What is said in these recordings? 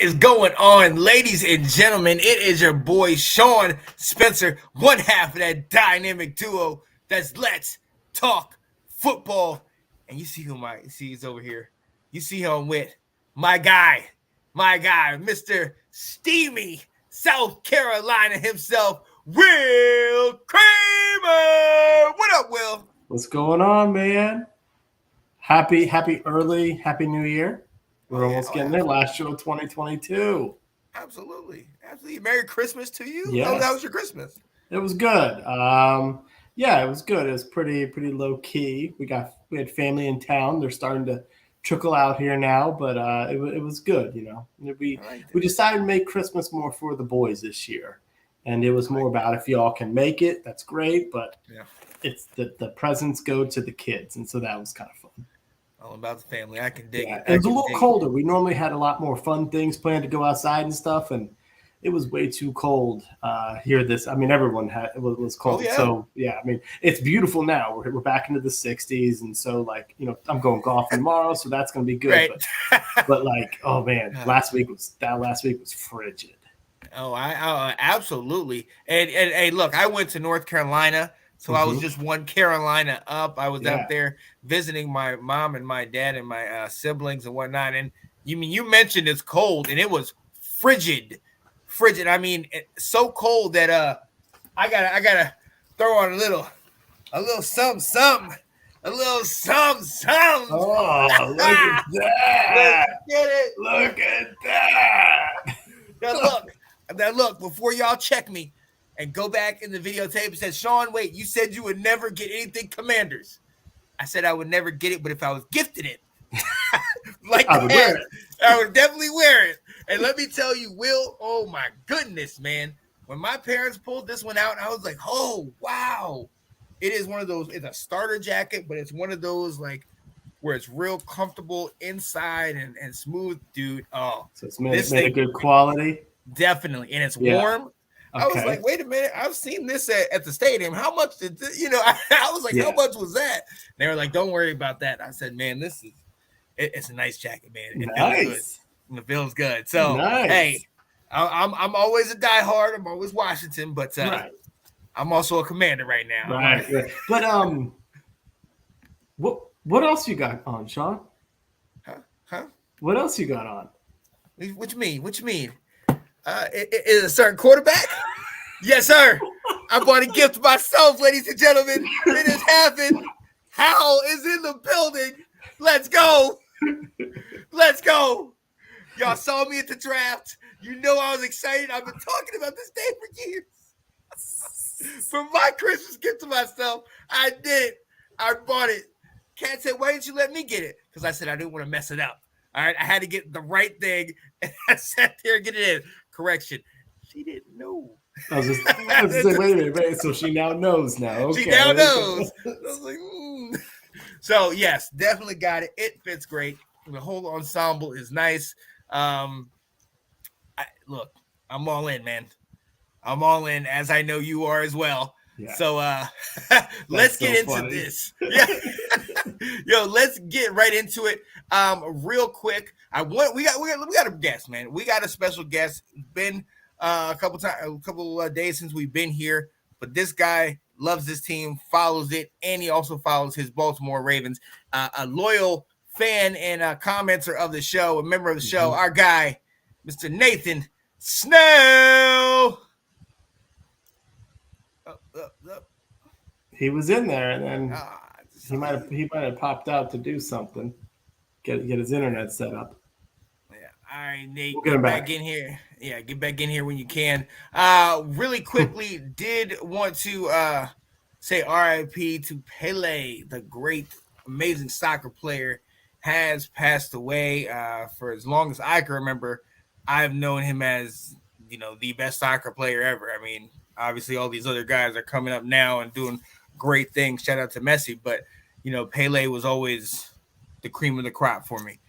What is going on, ladies and gentlemen? It is your boy Sean Spencer, one half of that dynamic duo that's Let's Talk Football. And you see who he's over here. You see who I'm with. My guy, Mr. Steamy South Carolina himself, Will Kramer. What up, Will? What's going on, man? Happy New Year. We're almost getting there. Last show of 2022. Absolutely. Merry Christmas to you. Yes. How was your Christmas? It was good. It was good. It was pretty low key. We had family in town. They're starting to trickle out here now, but it was good. You know, we decided to make Christmas more for the boys this year, and it was more about if y'all can make it, that's great. But it's the presents go to the kids, and so that was kind of fun. All about the family. I can dig it. It was a little colder. We normally had a lot more fun things planned to go outside and stuff, and it was way too cold here. Everyone was cold. Oh, yeah. So it's beautiful now. We're back into the 60s, and so I'm going golfing tomorrow, so that's going to be good. Right. But oh man, last week was frigid. Oh, I absolutely. And hey, look, I went to North Carolina. So I was just one Carolina up. I was up there visiting my mom and my dad and my siblings and whatnot. And you mentioned it's cold, and it was frigid. I mean, so cold that I gotta throw on a little something. Oh, look at that! Let's get it. Look at that! Now look. Before y'all check me. And go back in the videotape and said, Sean, wait, you said you would never get anything Commanders. I said I would never get it, but if I was gifted it, I would definitely wear it. And let me tell you, Will, oh my goodness, man. When my parents pulled this one out, I was like, oh, wow. It is one of those, it's a starter jacket, but it's one of those where it's real comfortable inside and smooth, dude. Oh. So it's made a good quality? Definitely. And it's warm. Okay. I was like, wait a minute, I've seen this at the stadium. How much did I was like, how much was that? And they were like, don't worry about that. I said, man, it's a nice jacket, man. It feels good. So hey, I'm always a diehard. I'm always Washington, but I'm also a Commander right now. Right. But what else you got on, Sean? Huh? What else you got on? What you mean? Is a certain quarterback? Yes, sir. I bought a gift myself, ladies and gentlemen. It has happened. Hal is in the building. Let's go. Y'all saw me at the draft. You know I was excited. I've been talking about this day for years. For my Christmas gift to myself, I did. I bought it. Kat said, why didn't you let me get it? Because I said I didn't want to mess it up. All right, I had to get the right thing, and I sat there and get it in. Correction, she didn't know. I was just saying, wait a minute. So she now knows now. Okay. She now knows. I was like, So, yes, definitely got it. It fits great. The whole ensemble is nice. Look, I'm all in, man. I'm all in, as I know you are as well. Yeah. So let's get into this. Yeah. Yo, let's get right into it. Real quick. We got a guest, man. We got a special guest. Been a couple of days since we've been here, but this guy loves this team, follows it, and he also follows his Baltimore Ravens. A loyal fan and a commenter of the show, a member of the show, our guy, Mr. Nathan Snell. He was in there, and then he might have popped out to do something, get his internet set up. Yeah, all right, Nate, we'll get back in here. Yeah, get back in here when you can. Really quickly, did want to say R.I.P. to Pele, the great, amazing soccer player, has passed away. For as long as I can remember, I've known him as the best soccer player ever. I mean, obviously, all these other guys are coming up now and doing great things. Shout out to Messi, but Pele was always the cream of the crop for me.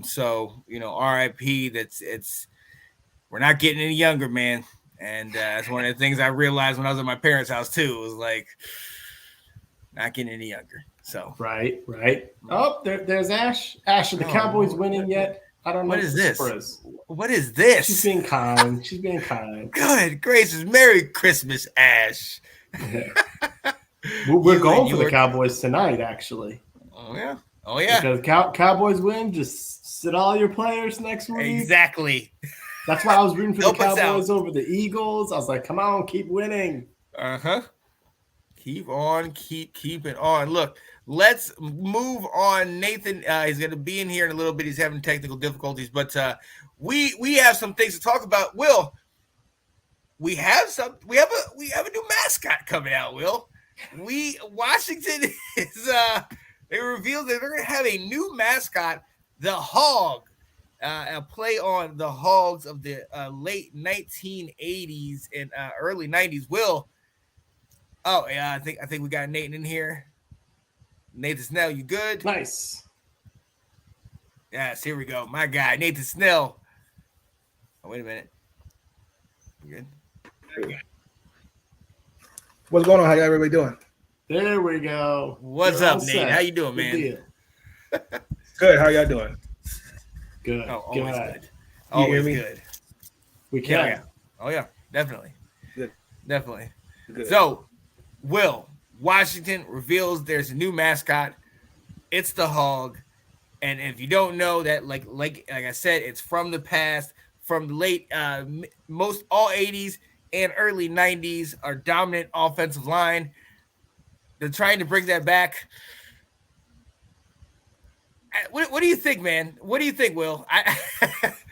So R.I.P. We're not getting any younger, man. And that's one of the things I realized when I was at my parents' house too. It was like not getting any younger. So right. Oh, there's Ash. Ash, are the Cowboys winning yet? I don't know What what is the this? score is. What is She's this? being kind. She's being kind. Good gracious, Merry Christmas, Ash. Yeah. We're You and going for the your Cowboys tonight, actually, oh yeah, oh yeah, because Cowboys win. Just sit all your players next week. exactly. That's why I was rooting for the Help us out. Cowboys over the Eagles. I was like, come on, keep winning. Uh huh. Keep on, keep it on. Look, let's move on. Nathan, he's going to be in here in a little bit. He's having technical difficulties, but we have some things to talk about. Will, we have a new mascot coming out. Will, we Washington is they revealed that they're going to have a new mascot, the Hog. A play on the Hogs of the late 1980s and early 90s. Will, oh yeah, I think we got Nathan in here. Nathan Snell, you good? Nice. Yes, here we go. My guy, Nathan Snell. Oh, wait a minute. You good? What's going on? How y'all everybody doing? There we go. What's You're up, all Nate? set. How you doing, Good man? deal. Good. How y'all doing? Good. Oh, always good. good. You hear Always me? good. We Yeah, can. yeah. Oh yeah, definitely. Good. Definitely. Good. So, Will, Washington reveals there's a new mascot. It's the Hog. And if you don't know that, like I said, it's from the past, from the late most all 80s and early 90s, our dominant offensive line. They're trying to bring that back. What do you think, man? What do you think, Will?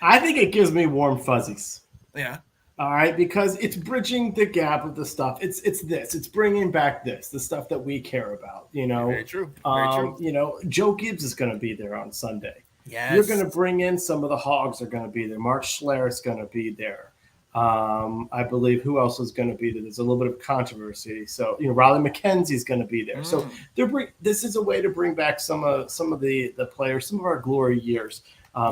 I think it gives me warm fuzzies. Yeah. All right, because it's bridging the gap of the stuff. It's bringing back the stuff that we care about. Very true. Very true. Joe Gibbs is going to be there on Sunday. Yes. You're going to bring in some of the Hogs are going to be there. Mark Schlereth is going to be there. I believe who else is going to be there? There's a little bit of controversy. So Riley McKenzie is going to be there. So this is a way to bring back some of the players, some of our glory years.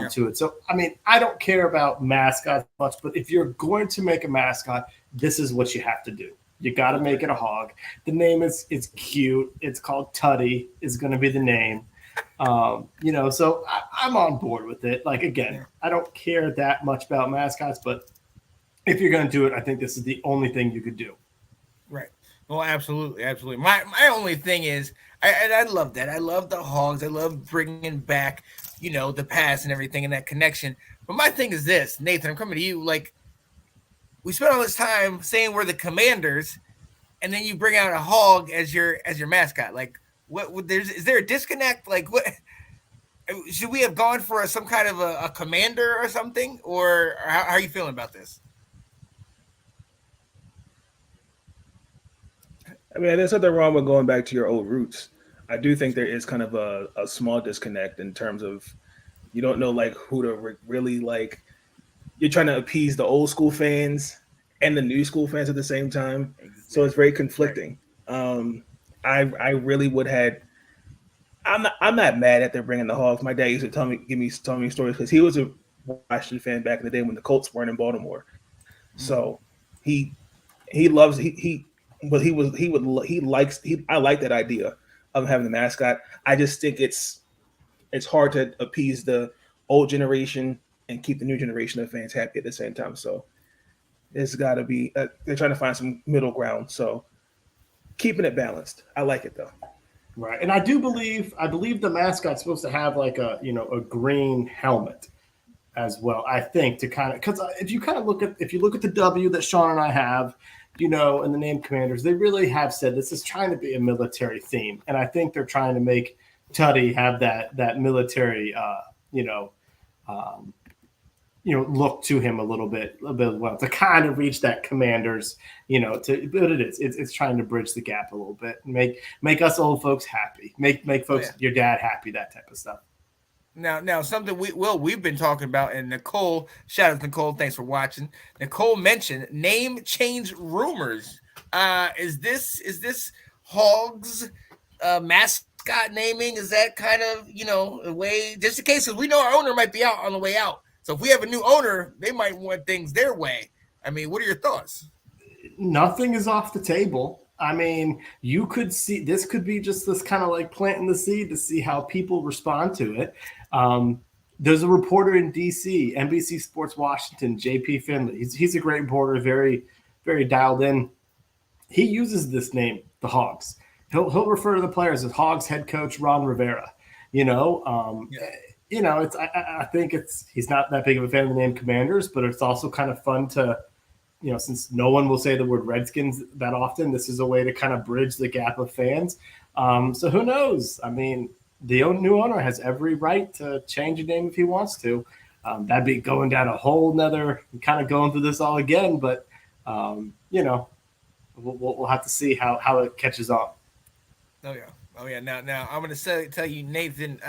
To it. So, I mean, I don't care about mascots much, but if you're going to make a mascot, this is what you have to do. You got to make it a hog. The name is cute. It's called Tutty is going to be the name. So I'm on board with it. Like, again, I don't care that much about mascots, but if you're going to do it, I think this is the only thing you could do. Right. Well, absolutely. Absolutely. My only thing is, I love that. I love the Hogs. I love bringing back the past and everything and that connection. But my thing is this, Nathan, I'm coming to you. Like, we spent all this time saying we're the Commanders, and then you bring out a Hog as your mascot. Like, is there a disconnect? Like, what should we have gone for some kind of a commander or something? Or how are you feeling about this? I mean, there's nothing wrong with going back to your old roots. I do think there is kind of a small disconnect in terms of you don't know like who to really like. You're trying to appease the old school fans and the new school fans at the same time, so it's very conflicting. I really would have. I'm not mad that they're bringing the Hogs. My dad used to tell me stories because he was a Washington fan back in the day when the Colts weren't in Baltimore. So he loves I like that idea of having the mascot. I just think it's hard to appease the old generation and keep the new generation of fans happy at the same time. So it's got to be they're trying to find some middle ground. So keeping it balanced. I like it though. Right, and I believe the mascot's supposed to have like a green helmet as well. I think to kind of because if you look at the W that Sean and I have, and the name Commanders, they really have said this is trying to be a military theme, and I think they're trying to make Tutty have that military look to him a little bit as well to kind of reach that Commanders, but it's trying to bridge the gap a little bit and make us old folks happy, make folks your dad happy, that type of stuff. Now something we've been talking about, and Nicole, shout out to Nicole, thanks for watching. Nicole mentioned name change rumors. Is this Hogs mascot naming? Is that kind of a way, just in case, because we know our owner might be out on the way out. So if we have a new owner, they might want things their way. I mean, what are your thoughts? Nothing is off the table. I mean, you could see this could be just this kind of like planting the seed to see how people respond to it. There's a reporter in DC, NBC Sports Washington, JP Finley. He's a great reporter, very, very dialed in. He uses this name, the Hogs. He'll refer to the players as Hogs head coach Ron Rivera. It's I think he's not that big of a fan of the name Commanders, but it's also kind of fun to, since no one will say the word Redskins that often, this is a way to kind of bridge the gap of fans. So who knows? I mean, the new owner has every right to change a name if he wants to. That'd be going down a whole nother, kind of going through this all again. But, we'll have to see how it catches on. Oh yeah. Now I'm gonna tell you, Nathan.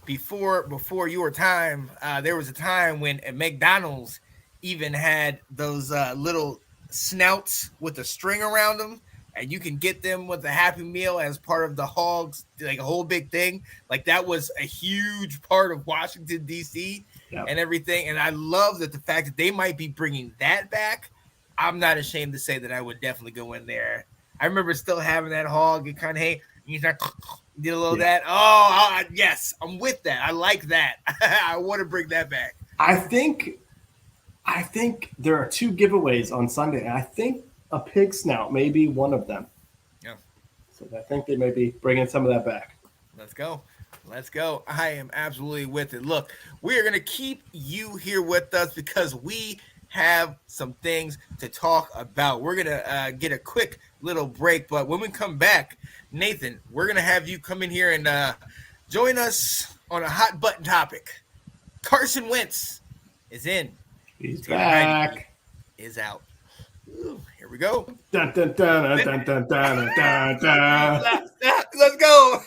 Before your time, there was a time when at McDonald's even had those little snouts with a string around them, and you can get them with a Happy Meal as part of the Hogs, like a whole big thing. Like that was a huge part of Washington D.C. and everything. And I love that the fact that they might be bringing that back. I'm not ashamed to say that I would definitely go in there. I remember still having that hog and kind of you start did a little of that. Oh, yes, I'm with that. I like that. I want to bring that back. I think there are 2 giveaways on Sunday, and I think a pig snout may be one of them. Yeah. So I think they may be bringing some of that back. Let's go. I am absolutely with it. Look, we are going to keep you here with us because we have some things to talk about. We're going to get a quick little break, but when we come back, Nathan, we're going to have you come in here and join us on a hot button topic. Carson Wentz is in. He's back. Is out. Ooh, here we go. Dun, dun, dun, dun, dun, dun, dun, dun. Let's go.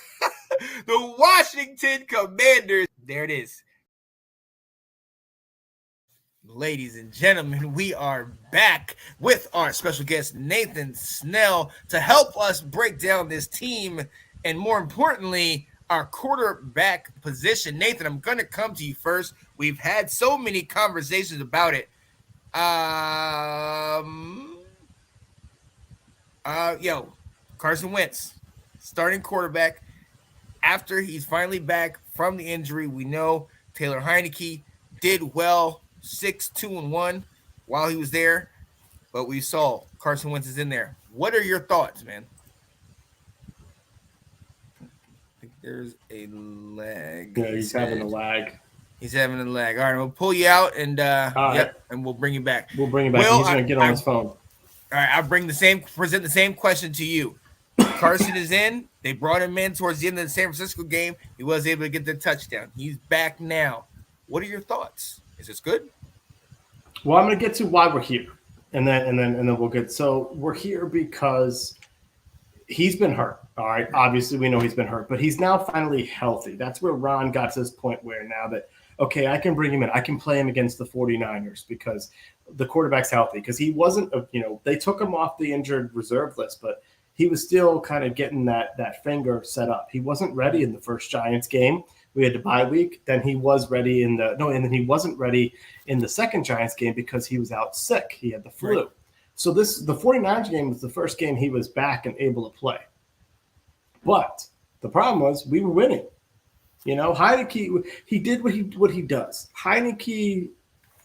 The Washington Commanders. There it is. Ladies and gentlemen, we are back with our special guest, Nathan Snell, to help us break down this team and, more importantly, our quarterback position. Nathan, I'm going to come to you first. We've had so many conversations about it. Carson Wentz, starting quarterback. After he's finally back from the injury, we know Taylor Heinicke did well. 6-2-1 while he was there, but we saw Carson Wentz is in there. What are your thoughts, man? I think there's a lag. Yeah, he's having a lag. All right, we'll pull you out and and we'll bring you back. We'll bring you back. He's gonna get on his phone. All right, I'll present the same question to you. Carson is in. They brought him in towards the end of the San Francisco game. He was able to get the touchdown. He's back now. What are your thoughts? Is this good? Well, I'm going to get to why we're here, and then we'll get. So we're here because he's been hurt. All right, obviously we know he's been hurt, but he's now finally healthy. That's where Ron got to this point where now that I can bring him in, I can play him against the 49ers because the quarterback's healthy. Because he wasn't, they took him off the injured reserve list, but he was still kind of getting that finger set up. He wasn't ready in the first Giants game. We had the bye week. Then he was ready and then he wasn't ready in the second Giants game because he was out sick. He had the flu. Right. So the 49ers game was the first game he was back and able to play. But the problem was we were winning. Heinicke, he did what he does. Heinicke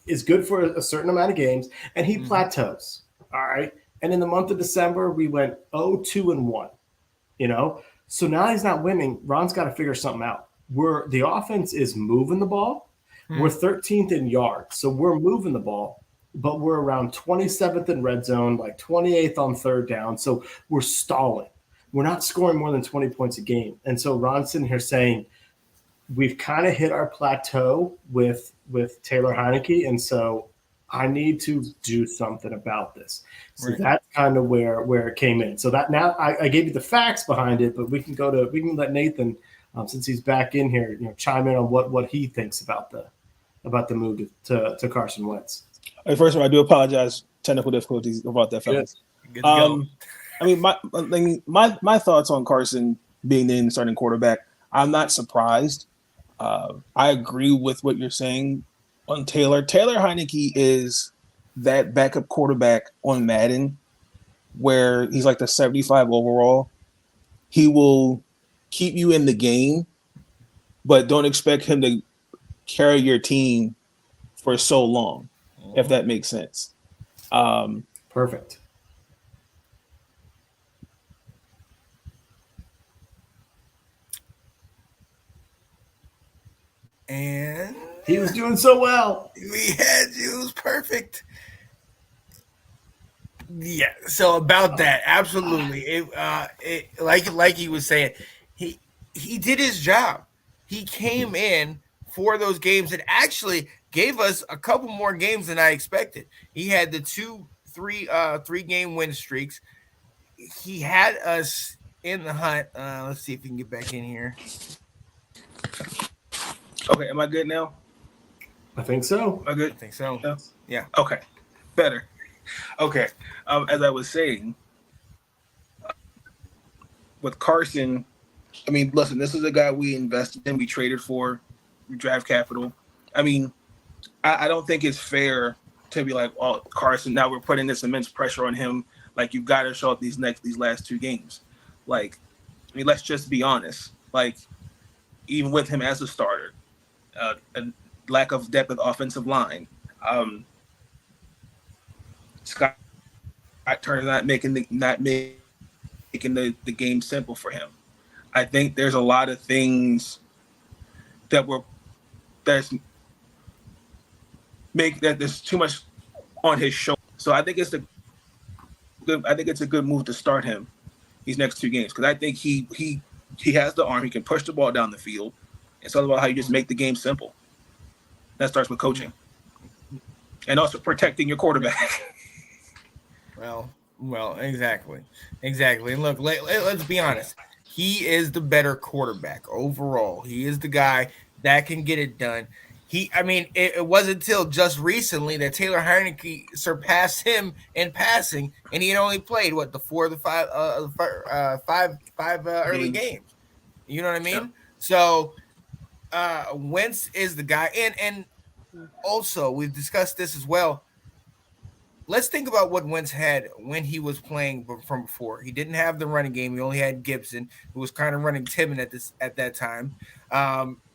is good for a certain amount of games, and he plateaus. All right. And in the month of December, we went 0-2-1. So now he's not winning. Ron's got to figure something out. The offense is moving the ball. We're 13th in yards. So we're moving the ball, but we're around 27th in red zone, like 28th on third down. So we're stalling. We're not scoring more than 20 points a game. And so Ron's sitting here saying, we've kind of hit our plateau with Taylor Heinicke. And so I need to do something about this. So that's kind of where it came in. So that now I gave you the facts behind it, but we can let Nathan, since he's back in here, chime in on what he thinks about the move to Carson Wentz. First of all, I do apologize. Technical difficulties about that, fellas. Good to go. My thoughts on Carson being the starting quarterback. I'm not surprised. I agree with what you're saying on Taylor. Taylor Heinicke is that backup quarterback on Madden, where he's like the 75 overall. He will keep you in the game, but don't expect him to carry your team for so long, if that makes sense. Perfect. And he was doing so well. We had you. It was perfect. Yeah. So about that, absolutely. It like he was saying, he he did his job. He came in for those games and actually gave us a couple more games than I expected. He had the 3 game win streaks. He had us in the hunt. Let's see if we can get back in here. Okay, am I good now? I think so. Am I good? I think so. Yeah. Okay, better. Okay, as I was saying, with Carson, I mean, listen, this is a guy we invested in, we traded for, we draft capital. I mean, I don't think it's fair to be like, oh, Carson, now we're putting this immense pressure on him. Like, you've got to show up these last 2 games. Like, I mean, let's just be honest. Like, even with him as a starter, a lack of depth of offensive line. Scott Turner not making the game simple for him. I think there's a lot of things there's too much on his shoulder. So I think it's a good move to start him these next 2 games, because I think he has the arm. He can push the ball down the field. It's all about how you just make the game simple. That starts with coaching and also protecting your quarterback. Well, exactly. And look, let's be honest. He is the better quarterback overall. He is the guy that can get it done. It wasn't until just recently that Taylor Heineke surpassed him in passing, and he had only played the 4 of the 5 early games. You know what I mean? Yeah. So Wentz is the guy, and also we've discussed this as well. Let's think about what Wentz had when he was playing from before. He didn't have the running game. He only had Gibson, who was kind of running timid at that time.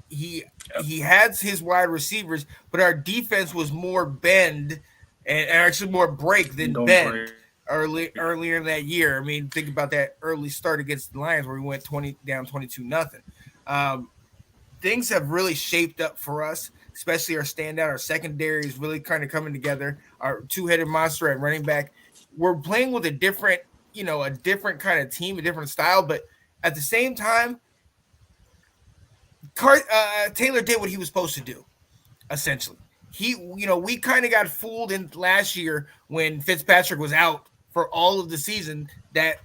He had his wide receivers, but our defense was more bend and actually more break than bend earlier in that year. I mean, think about that early start against the Lions where we went 22-0. Things have really shaped up for us, especially our standout. Our secondary is really kind of coming together. Our 2-headed monster at running back. We're playing with a different kind of team, a different style, but at the same time, Taylor did what he was supposed to do, essentially. We kind of got fooled in last year when Fitzpatrick was out for all of the season that,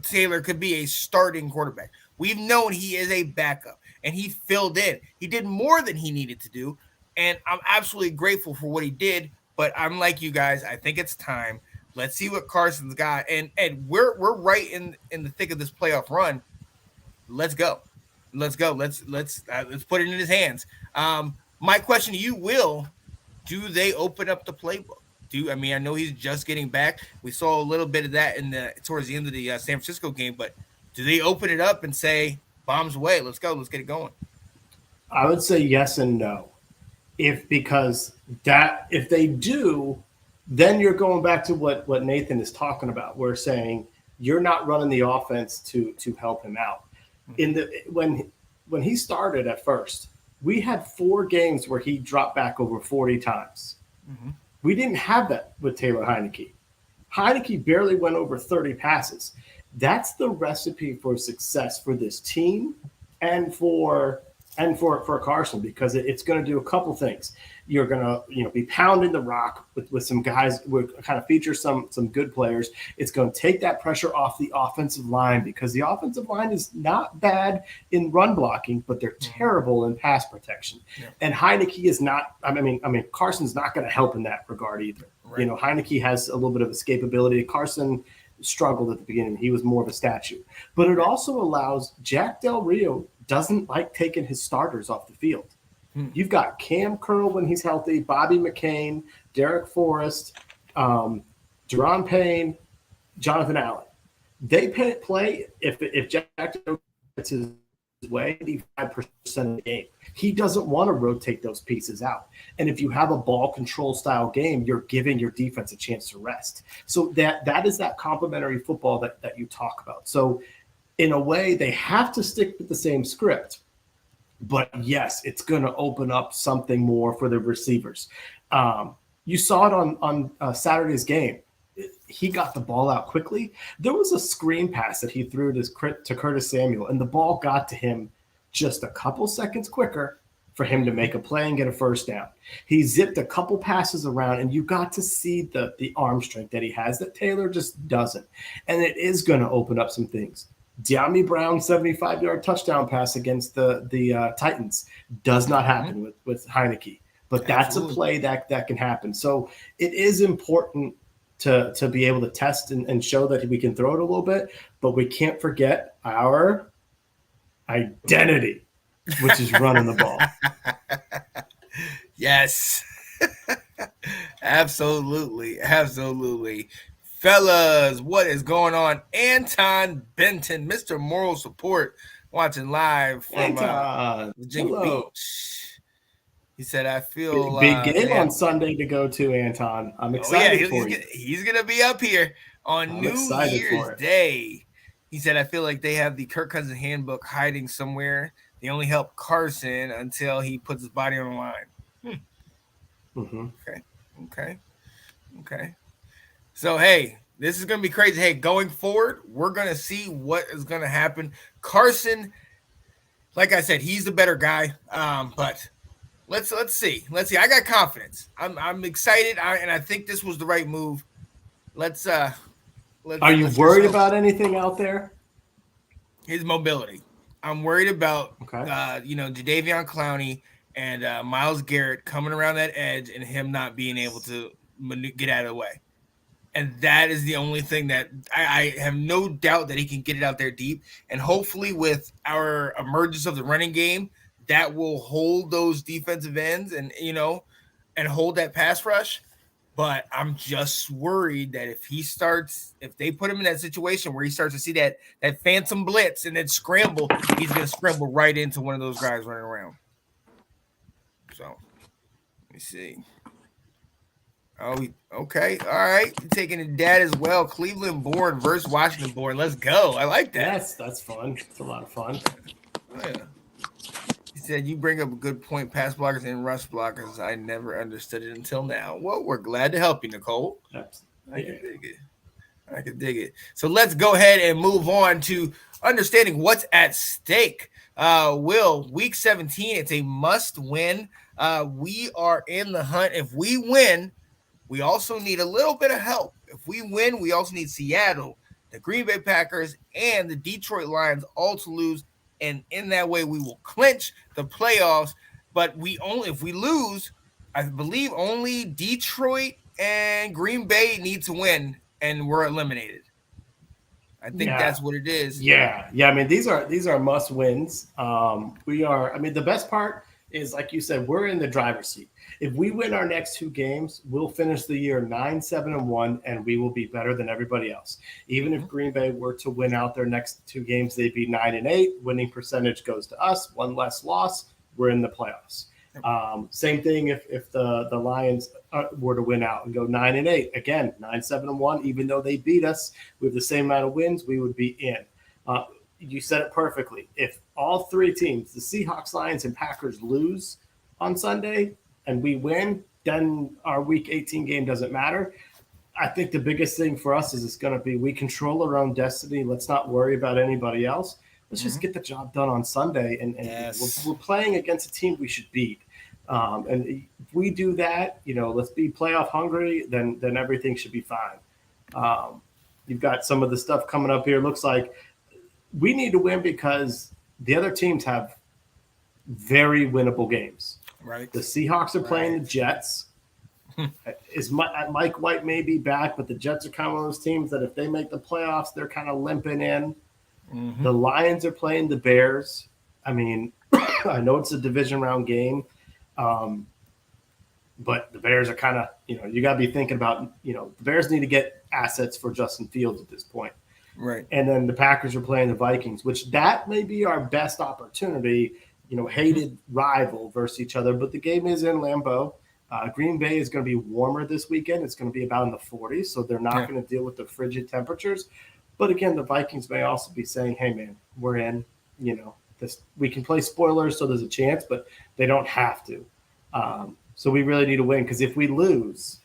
Taylor could be a starting quarterback. We've known he is a backup, and he filled in. He did more than he needed to do, and I'm absolutely grateful for what he did, but I'm like you guys. I think it's time. Let's see what Carson's got, and we're right in the thick of this playoff run. Let's go. Let's put it in his hands. My question to you, Will, do they open up the playbook? I know he's just getting back. We saw a little bit of that towards the end of the San Francisco game, but do they open it up and say, bombs away, let's go, let's get it going? I would say yes and no. If they do, then you're going back to what Nathan is talking about. We're saying you're not running the offense to help him out. When he started at first, we had 4 games where he dropped back over 40 times. Mm-hmm. We didn't have that with Taylor Heineke. Heineke barely went over 30 passes. That's the recipe for success for this team and for Carson, because it's going to do a couple things. You're going to be pounding the rock with some guys. We're kind of feature some good players. It's going to take that pressure off the offensive line, because the offensive line is not bad in run blocking, but they're terrible in pass protection. Yeah. And Heineke is not. I mean, Carson's not going to help in that regard either. Right. Heineke has a little bit of escapability. Carson struggled at the beginning. He was more of a statue. But it also allows Jack Del Rio doesn't like taking his starters off the field. You've got Cam Curl when he's healthy, Bobby McCain, Derek Forrest, Deron Payne, Jonathan Allen. They play if Jack gets his way 85% of the game. He doesn't want to rotate those pieces out. And if you have a ball control style game, you're giving your defense a chance to rest. So that is that complementary football that you talk about. So in a way, they have to stick with the same script. But yes, it's going to open up something more for the receivers. You saw it on Saturday's game. He got the ball out quickly. There was a screen pass that he threw to Curtis Samuel, and the ball got to him just a couple seconds quicker for him to make a play and get a first down. He zipped a couple passes around, and you got to see the arm strength that he has that Taylor just doesn't. And it is going to open up some things. De'Ami Brown's 75-yard touchdown pass against the Titans does not happen with Heineke. But that's a play that can happen. So it is important to be able to test and show that we can throw it a little bit, but we can't forget our identity, which is running the ball. Yes. Absolutely. Fellas, what is going on? Anton Benton, Mr. Moral Support, watching live from Virginia Beach. He said, I feel big game on Sunday to go to, Anton. I'm excited for you. He's going to be up here on New Year's Day. He said, I feel like they have the Kirk Cousins handbook hiding somewhere. They only help Carson until he puts his body on the line. Mm-hmm. Okay. So, hey, this is going to be crazy. Hey, going forward, we're going to see what is going to happen. Carson, like I said, he's the better guy, but let's see. I got confidence. I'm excited, and I think this was the right move. Are you worried about anything out there? His mobility. I'm worried about Jadeveon Clowney and Myles Garrett coming around that edge and him not being able to get out of the way. And that is the only thing that I have no doubt that he can get it out there deep. And hopefully with our emergence of the running game, that will hold those defensive ends and hold that pass rush. But I'm just worried that if they put him in that situation where he starts to see that phantom blitz and then scramble, he's going to scramble right into one of those guys running around. So, let me see. Oh, okay. All right. You're taking a dad as well. Cleveland born versus Washington born. Let's go. I like that. That's fun. It's a lot of fun. Oh, yeah. He said, you bring up a good point. Pass blockers and rush blockers. I never understood it until now. Well, we're glad to help you, Nicole. I can dig it. So let's go ahead and move on to understanding what's at stake. Will, week 17, it's a must win. We are in the hunt. If we win, we also need a little bit of help. If we win, we also need Seattle, the Green Bay Packers, and the Detroit Lions all to lose. And in that way, we will clinch the playoffs. But if we lose, I believe only Detroit and Green Bay need to win, and we're eliminated. I think that's what it is. Yeah. I mean, these are must wins. The best part is, like you said, we're in the driver's seat. If we win our next two games, we'll finish the year 9-7-1, and we will be better than everybody else. Even if Green Bay were to win out their next two games, they'd be 9-8. Winning percentage goes to us. One less loss, we're in the playoffs. Same thing if the Lions were to win out and go 9-8. Again, 9-7-1. Even though they beat us with the same amount of wins, we would be in. You said it perfectly. If all three teams, the Seahawks, Lions, and Packers, lose on Sunday and we win, then our Week 18 game doesn't matter. I think the biggest thing for us is it's going to be we control our own destiny. Let's not worry about anybody else. Let's just get the job done on Sunday. And we're playing against a team we should beat. And if we do that, let's be playoff hungry, then everything should be fine. You've got some of the stuff coming up here. Looks like we need to win because the other teams have very winnable games. Right. The Seahawks are playing the Jets. Mike White may be back, but the Jets are kind of one of those teams that if they make the playoffs, they're kind of limping in. Mm-hmm. The Lions are playing the Bears. I mean, I know it's a division round game, but the Bears are kind of, you got to be thinking about, the Bears need to get assets for Justin Fields at this point. Right. And then the Packers are playing the Vikings, which that may be our best opportunity. Hated rival versus each other, but the game is in Lambeau. Green Bay is going to be warmer this weekend. It's going to be about in the 40s, so they're not going to deal with the frigid temperatures. But again, the Vikings may also be saying, "Hey, man, we're in. This we can play spoilers, so there's a chance, but they don't have to. So we really need to win because if we lose,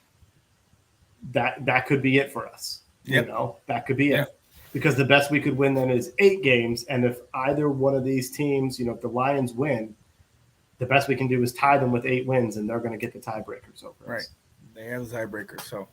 that could be it for us. Yep. That could be it. Because the best we could win then is 8 games, and if either one of these teams, if the Lions win, the best we can do is tie them with 8 wins, and they're going to get the tiebreakers over us. Right. They have the tiebreaker. So,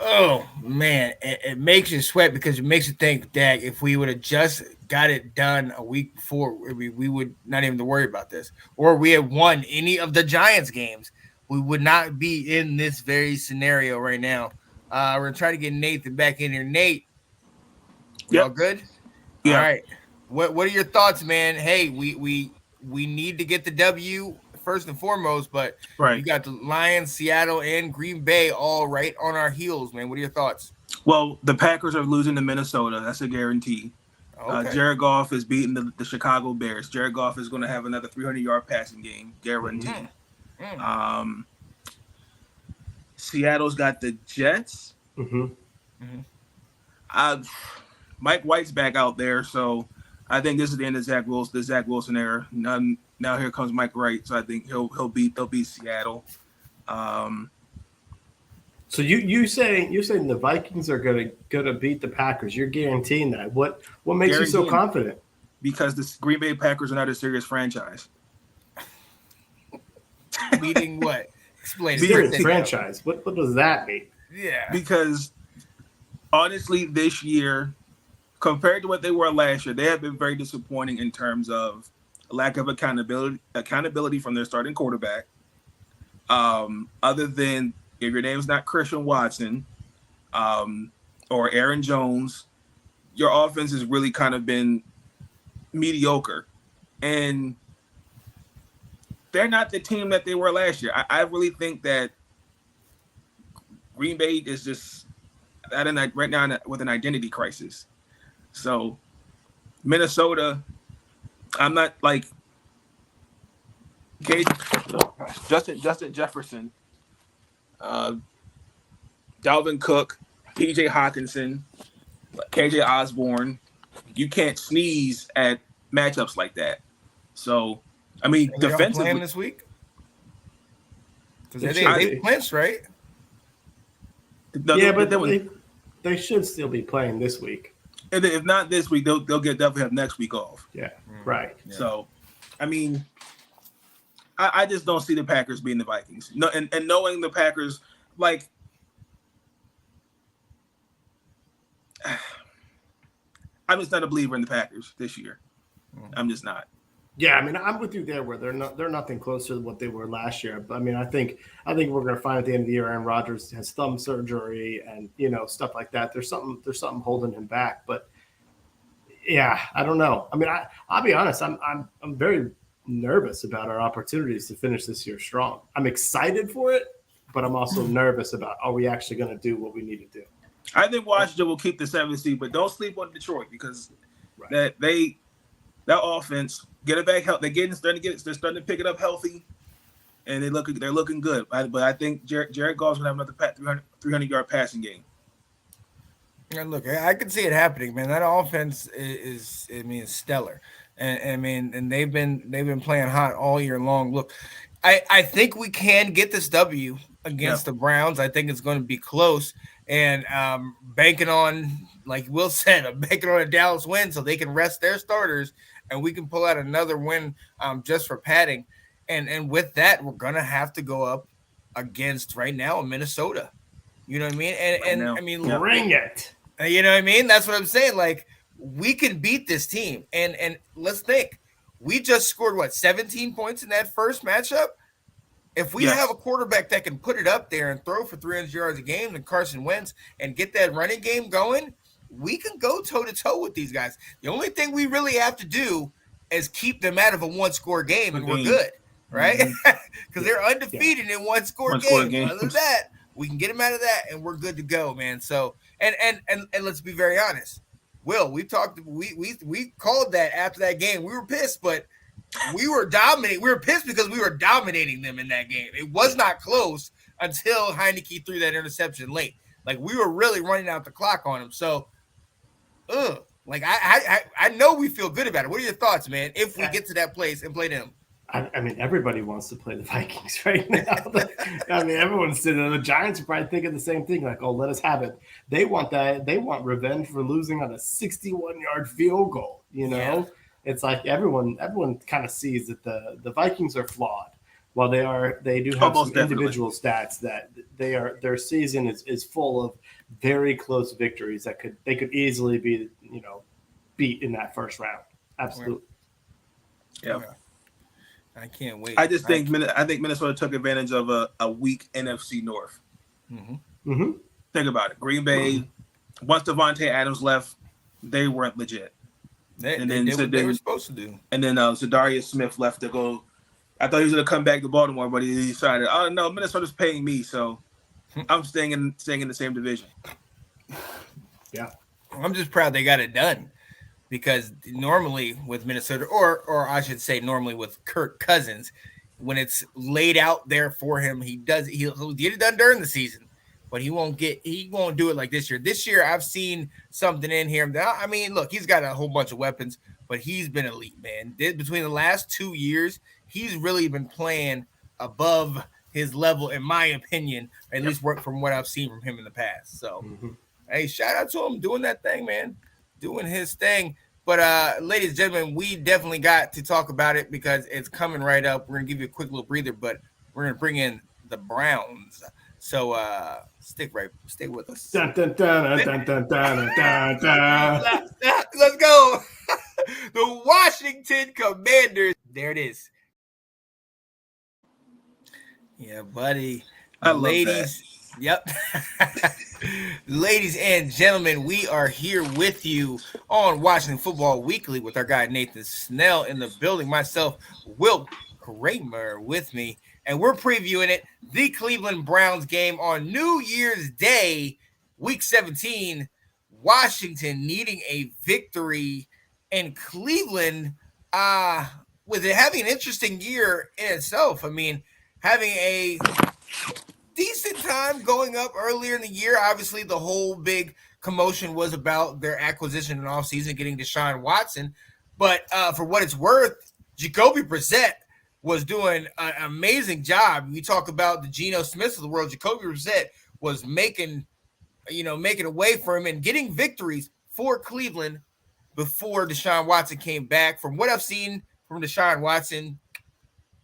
oh man, it makes you sweat because it makes you think that if we would have just got it done a week before, we would not even to worry about this, or we had won any of the Giants games, we would not be in this very scenario right now. We're gonna try to get Nathan back in here. Nate, y'all good? Yeah. All right. What are your thoughts, man? Hey, we need to get the W first and foremost, but you got the Lions, Seattle, and Green Bay all right on our heels, man. What are your thoughts? Well, the Packers are losing to Minnesota. That's a guarantee. Okay. Jared Goff is beating the Chicago Bears. Jared Goff is going to have another 300-yard passing game, guaranteed. Seattle's got the Jets. Mike White's back out there, so I think this is the end of the Zach Wilson era. Now here comes Mike Wright, so I think they'll beat Seattle. So you're saying the Vikings are gonna beat the Packers? You're guaranteeing that? What makes you so confident? Because the Green Bay Packers are not a serious franchise. Meaning what? Explain. Serious franchise. What does that mean? Yeah. Because honestly, this year, compared to what they were last year, they have been very disappointing in terms of lack of accountability from their starting quarterback. Other than if your name's not Christian Watson or Aaron Jones, your offense has really kind of been mediocre. And they're not the team that they were last year. I really think that Green Bay is just right now with an identity crisis. So Minnesota, I'm not like Justin Jefferson, Dalvin Cook, P.J. Hawkinson, K.J. Osborne. You can't sneeze at matchups like that. So, I mean, defensively playing this week because they clinched, right? But they should still be playing this week. And if not this week, they'll definitely have next week off. Yeah, right. Yeah. So, I mean, I just don't see the Packers being the Vikings. No, and knowing the Packers, like, I'm just not a believer in the Packers this year. I'm just not. Yeah, I mean, I'm with you there. Where they're nothing closer to what they were last year. But I mean, I think we're going to find at the end of the year, Aaron Rodgers has thumb surgery and stuff like that. There's something holding him back. But yeah, I don't know. I mean, I'll be honest. I'm very nervous about our opportunities to finish this year strong. I'm excited for it, but I'm also nervous about are we actually going to do what we need to do. I think Washington will keep the 7th seed, but don't sleep on Detroit because that offense get it back. They're starting to pick it up healthy, and they're looking good. But I think Jared Goff's gonna have another 300-yard passing game. And look, I can see it happening, man. That offense is stellar, and they've been playing hot all year long. Look, I think we can get this W against the Browns. I think it's going to be close. And banking on, like Will said, I'm banking on a Dallas win so they can rest their starters and we can pull out another win just for padding. And with that, we're going to have to go up against right now Minnesota. You know what I mean? I mean, bring it. You know what I mean? That's what I'm saying. Like, we can beat this team. And let's think. We just scored, 17 points in that first matchup? If we have a quarterback that can put it up there and throw for 300 yards a game and Carson Wentz and get that running game going, we can go toe-to-toe with these guys. The only thing we really have to do is keep them out of a one-score game, and we're good, right? Because they're undefeated in one-score games. Other than that, we can get them out of that, and we're good to go, man. So, and let's be very honest. Will, we called that after that game. We were pissed, but we were dominating. We were pissed because we were dominating them in that game. It was not close until Heineke threw that interception late. Like we were really running out the clock on them. So, like I know we feel good about it. What are your thoughts, man? If we get to that place and play them. I mean, everybody wants to play the Vikings right now. I mean, everyone's sitting there. The Giants are probably thinking the same thing, like, oh, let us have it. They want that. They want revenge for losing on a 61-yard field goal, you know? Yeah. It's like everyone kind of sees that the Vikings are flawed. While they do have some individual stats that their season is full of very close victories that they could easily be, beat in that first round. Absolutely. Yeah. I can't wait. I think Minnesota took advantage of a weak NFC North. Mm-hmm. Mm-hmm. Think about it. Green Bay, once Devontae Adams left, they weren't legit. They were supposed to do. And then Zadarius Smith left to go. I thought he was going to come back to Baltimore, but he decided, oh, no, Minnesota's paying me, so I'm staying in the same division. Yeah. I'm just proud they got it done. Because normally with Minnesota, or I should say normally with Kirk Cousins, when it's laid out there for him, he'll get it done during the season, but he won't do it like this year. This year I've seen something in here. I mean, look, he's got a whole bunch of weapons, but he's been elite, man. Between the last 2 years, he's really been playing above his level, in my opinion, or at least from what I've seen from him in the past. So, Hey, shout out to him doing that thing, man. Doing his thing. But ladies and gentlemen, we definitely got to talk about it because it's coming right up. We're gonna give you a quick little breather, but we're gonna bring in the Browns. So stay with us. Dun, dun, dun, dun, dun, dun, dun, dun. Let's go. The Washington Commanders. There it is. Yeah, buddy. I love that. Yep. Ladies and gentlemen, we are here with you on Washington Football Weekly with our guy Nathan Snell in the building, myself, Will Kramer with me, and we're previewing it, the Cleveland Browns game on New Year's Day, Week 17, Washington needing a victory, and Cleveland, with it having an interesting year in itself. I mean, having a decent time going up earlier in the year. Obviously, the whole big commotion was about their acquisition in offseason, getting Deshaun Watson. But for what it's worth, Jacoby Brissett was doing an amazing job. We talk about the Geno Smiths of the world. Jacoby Brissett was making a way for him and getting victories for Cleveland before Deshaun Watson came back. From what I've seen from Deshaun Watson,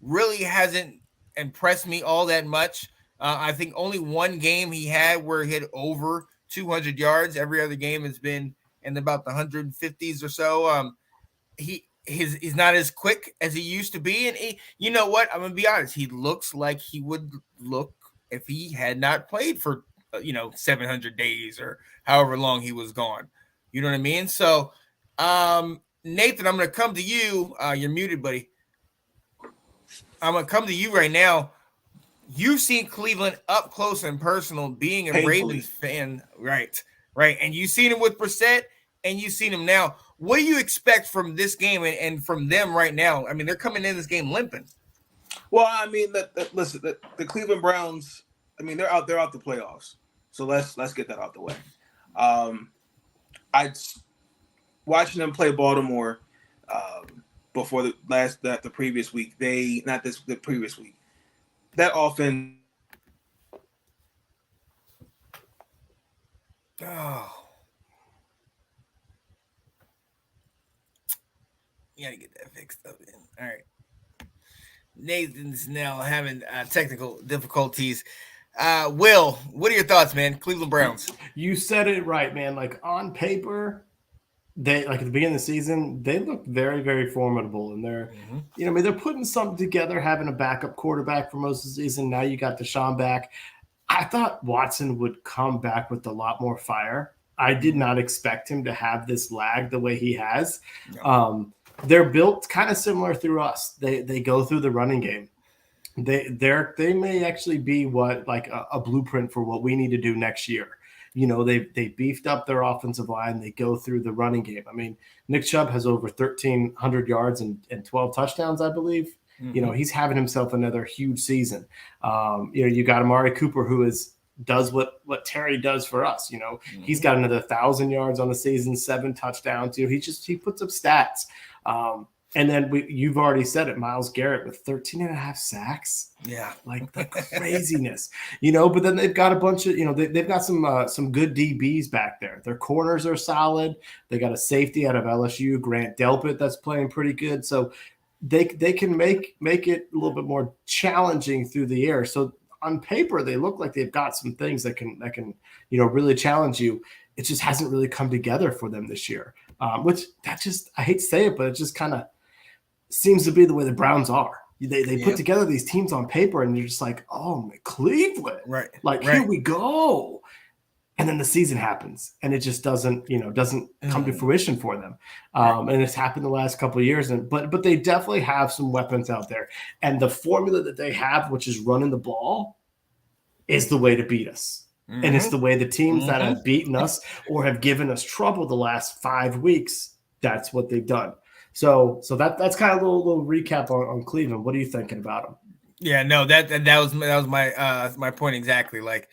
really hasn't impressed me all that much. I think only one game he had where he had over 200 yards. Every other game has been in about the 150s or so. He's not as quick as he used to be. And you know what? I'm going to be honest. He looks like he would look if he had not played for, 700 days or however long he was gone. You know what I mean? So, Nathan, I'm going to come to you. You're muted, buddy. I'm going to come to you right now. You've seen Cleveland up close and personal, being a Ravens fan, right? And you've seen him with Brissett, and you've seen him now. What do you expect from this game and from them right now? I mean, they're coming in this game limping. Well, I mean, listen, the Cleveland Browns. I mean, they're out the playoffs, so let's get that out the way. I watching them play Baltimore before the previous week. The previous week. That offense. Oh. You gotta get that fixed up in. All right. Nathan's now having technical difficulties. Will, what are your thoughts, man? Cleveland Browns. You said it right, man. Like on paper, they at the beginning of the season, they looked very, very formidable, and they're, they're putting something together, having a backup quarterback for most of the season. Now you got Deshaun back. I thought Watson would come back with a lot more fire. I did not expect him to have this lag the way he has. No. They're built kind of similar through us. They go through the running game. They may actually be a blueprint for what we need to do next year. they beefed up their offensive line. They go through the running game. I mean, Nick Chubb has over 1,300 yards and 12 touchdowns, I believe. Mm-hmm. He's having himself another huge season. You got Amari Cooper, who does what Terry does for us. Mm-hmm. He's got another 1,000 yards on the season, 7 touchdowns. He puts up stats. And then you've already said it, Myles Garrett with 13 and a half sacks. Yeah. Like the craziness, but then they've got a bunch of, they've got some good DBs back there. Their corners are solid. They got a safety out of LSU, Grant Delpit, that's playing pretty good. So they can make it a little bit more challenging through the air. So on paper, they look like they've got some things that can really challenge you. It just hasn't really come together for them this year, which I hate to say it, but it just kind of seems to be the way the Browns are. They put together these teams on paper, and you're just like, oh, Cleveland, right? Here we go, and then the season happens, and it just doesn't come to fruition for them. And it's happened the last couple of years, but they definitely have some weapons out there, and the formula that they have, which is running the ball, is the way to beat us. Mm-hmm. And it's the way the teams that have beaten us or have given us trouble the last 5 weeks, that's what they've done. So that's kind of a little recap on Cleveland. What are you thinking about them? Yeah, no, that was my point exactly. Like,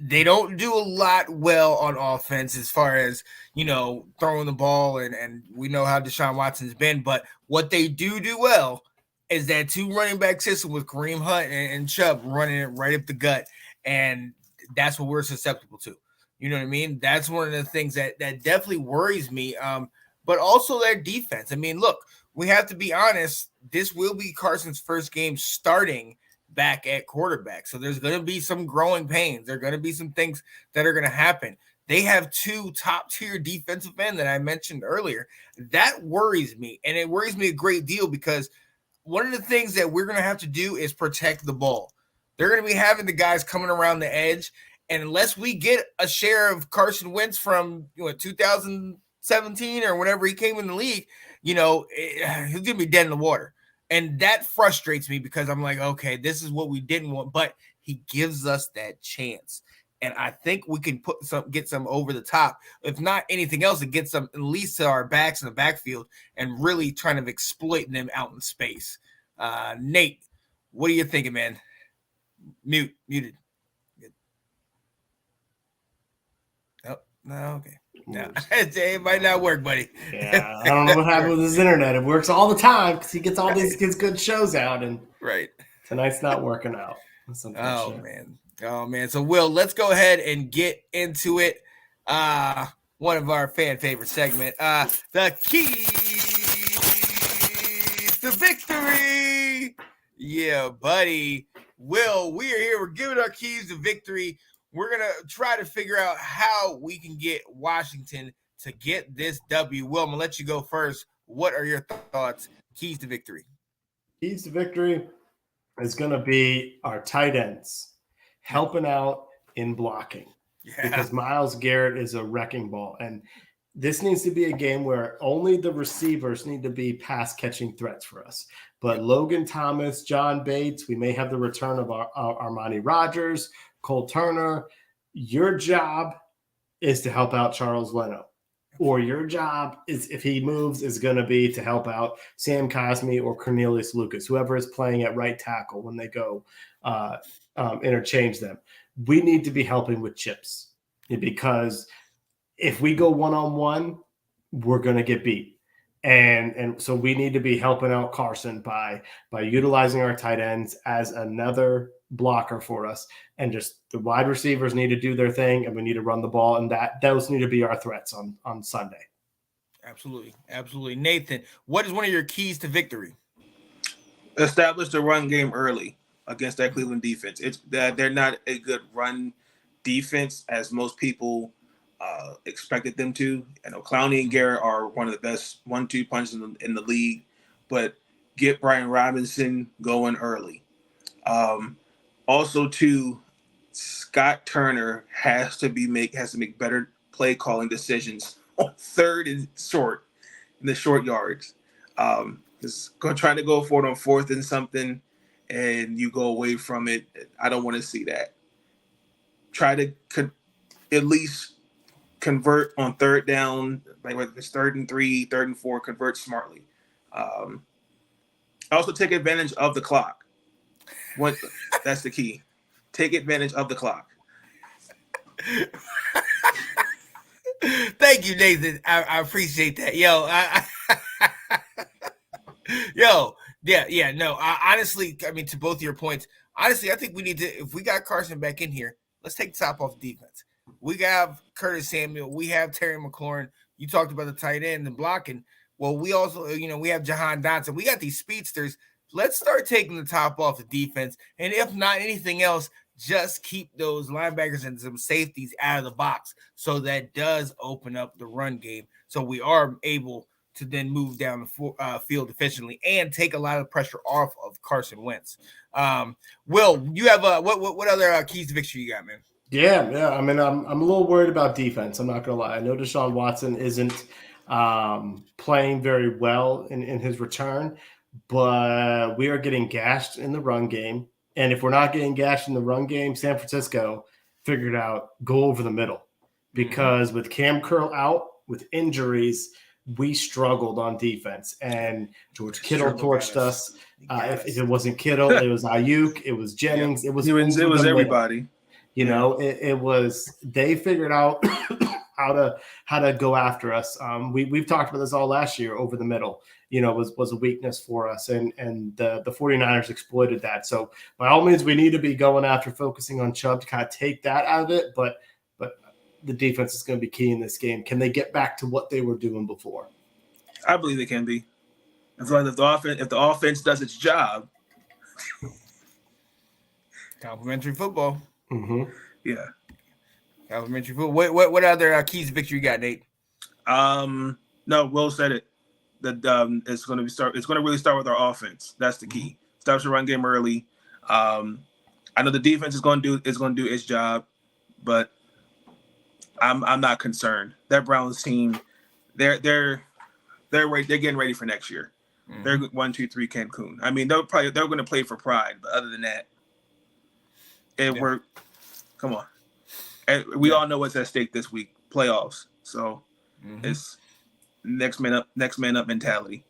they don't do a lot well on offense as far as throwing the ball, and we know how Deshaun Watson's been. But what they do well is that 2 running back system with Kareem Hunt and Chubb running it right up the gut, and that's what we're susceptible to. You know what I mean? That's one of the things that definitely worries me. But also their defense. I mean, look, we have to be honest. This will be Carson's first game starting back at quarterback. So there's going to be some growing pains. There are going to be some things that are going to happen. They have 2 top-tier defensive ends that I mentioned earlier. That worries me, and it worries me a great deal because one of the things that we're going to have to do is protect the ball. They're going to be having the guys coming around the edge, and unless we get a share of Carson Wentz from 2017 or whenever he came in the league, he's going to be dead in the water. And that frustrates me because I'm like, okay, this is what we didn't want, but he gives us that chance. And I think we can get some over the top. If not anything else, it gets some at least to our backs in the backfield and really trying to exploit them out in space. Nate, what are you thinking, man? Muted. Good. Oh, no, okay. No, it might not work, buddy. Yeah, I don't know what happened with his internet. It works all the time because he gets all these good shows out, and tonight's not working out. Oh man. So Will, let's go ahead and get into it. One of our fan favorite segment, the keys to victory. Yeah, buddy. Will, we are here. We're giving our keys to victory. We're going to try to figure out how we can get Washington to get this W. Will, I'm going to let you go first. What are your thoughts? Keys to victory. Keys to victory is going to be our tight ends helping out in blocking. Yeah. Because Myles Garrett is a wrecking ball. And this needs to be a game where only the receivers need to be pass-catching threats for us. But Logan Thomas, John Bates, we may have the return of Armani Rogers, Cole Turner. Your job is to help out Charles Leno. Or your job is, if he moves, is going to be to help out Sam Cosmi or Cornelius Lucas, whoever is playing at right tackle when they go interchange them. We need to be helping with chips because if we go one-on-one, we're going to get beat. And so we need to be helping out Carson by utilizing our tight ends as another blocker for us. And just the wide receivers need to do their thing, and we need to run the ball, and those need to be our threats on Sunday. Absolutely. Nathan, what is one of your keys to victory? Establish the run game early against that Cleveland defense. It's that they're not a good run defense as most people expected them to. I know Clowney and Garrett are one of the best 1-2 punches in the league, but get Brian Robinson going early. Also, too, Scott Turner has to make better play calling decisions on third and short in the short yards. Just trying to go for it on fourth and something, and you go away from it. I don't want to see that. Try to at least convert on third down, like whether it's 3rd and 3, 3rd and 4, convert smartly. Also take advantage of the clock. That's the key. Take advantage of the clock. Thank you, Nathan. I appreciate that. Yo, yeah. No, honestly, I mean, to both of your points, honestly, I think we need to, if we got Carson back in here, let's take the top off defense. We have Curtis Samuel. We have Terry McLaurin. You talked about the tight end and blocking. Well, we also, we have Jahan Dotson. We got these speedsters. Let's start taking the top off the defense. And if not anything else, just keep those linebackers and some safeties out of the box. So that does open up the run game. So we are able to then move down the field efficiently and take a lot of pressure off of Carson Wentz. Will, you have what other keys to victory you got, man? Yeah. I mean, I'm a little worried about defense. I'm not gonna lie. I know Deshaun Watson isn't playing very well in his return, but we are getting gashed in the run game. And if we're not getting gashed in the run game, San Francisco figured out go over the middle, because with Cam Curl out with injuries, we struggled on defense. And George Kittle torched us. If it wasn't Kittle, it was Ayuk, it was Jennings, it was everybody. It was, they figured out how to go after us. We've talked about this all last year. Over the middle, was a weakness for us, and the 49ers exploited that. So by all means, we need to be going after, focusing on Chubb to kind of take that out of it. But the defense is going to be key in this game. Can they get back to what they were doing before? I believe they can be. As long as if the offense does its job. Complimentary football. Mm-hmm. Yeah. Complimentary football. What other keys to victory you got, Nate? No, Will said it. That it's going to really start with our offense. That's the key. Starts the run game early. I know the defense is going to do its job, but I'm not concerned. That Browns team, they're getting ready for next year. Mm-hmm. They're 1, 2, 3 Cancun. I mean, they're going to play for pride, but other than that, we're come on. And we all know what's at stake this week, playoffs. So it's next man up mentality.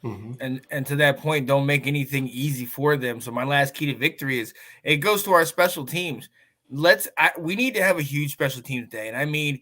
Mm-hmm. And to that point, don't make anything easy for them. So my last key to victory is it goes to our special teams. We need to have a huge special team today. And I mean,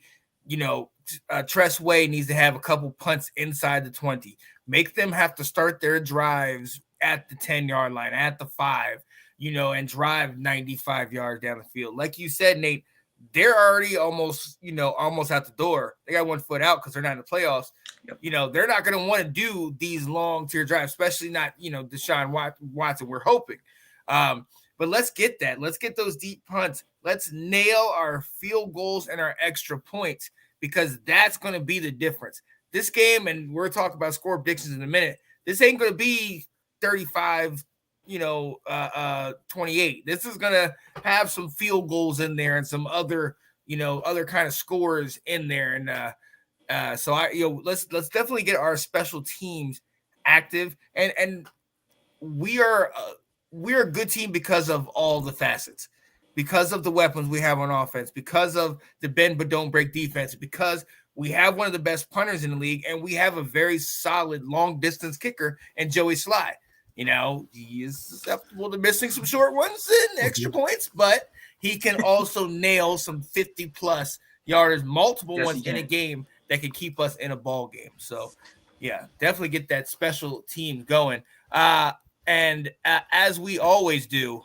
Tress Way needs to have a couple punts inside the 20. Make them have to start their drives at the 10-yard line, at the 5, and drive 95 yards down the field. Like you said, Nate, they're already almost out the door. They got one foot out because they're not in the playoffs. Yep. They're not going to want to do these long tier drives, especially not, Deshaun Watson. We're hoping. But let's get that. Let's get those deep punts. Let's nail our field goals and our extra points, because that's going to be the difference. This game, and we're talking about score predictions in a minute, this ain't going to be 35, 28. This is going to have some field goals in there and some other kind of scores in there. And so let's definitely get our special teams active. And we are a good team because of all the facets, because of the weapons we have on offense, because of the bend but don't break defense, because we have one of the best punters in the league, and we have a very solid long distance kicker and Joey Sly. He is susceptible to missing some short ones and extra points, but he can also nail some 50+ yarders, multiple ones in a game that can keep us in a ball game. So yeah, definitely get that special team going. And as we always do,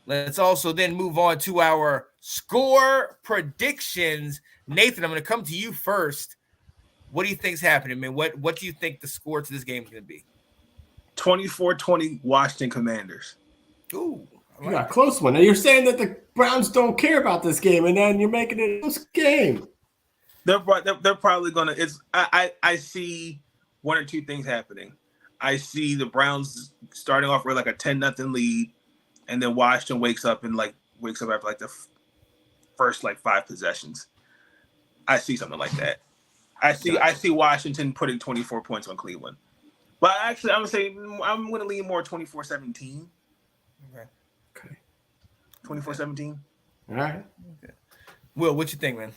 let's also then move on to our score predictions. Nathan, I'm going to come to you first. What do you think's happening, man? What do you think the score to this game is going to be? 24-20 Washington Commanders. Ooh, you got a close one. Now you're saying that the Browns don't care about this game, and then you're making it a close game. They're probably going to. I see one or two things happening. I see the Browns starting off with like a 10-0 lead, and then Washington wakes up after like the first like 5 possessions. I see something like that. I see Washington putting 24 points on Cleveland. But actually, I'm going to lean more 24-17. Okay. 24-17. All right. Okay. Will, what you think, man?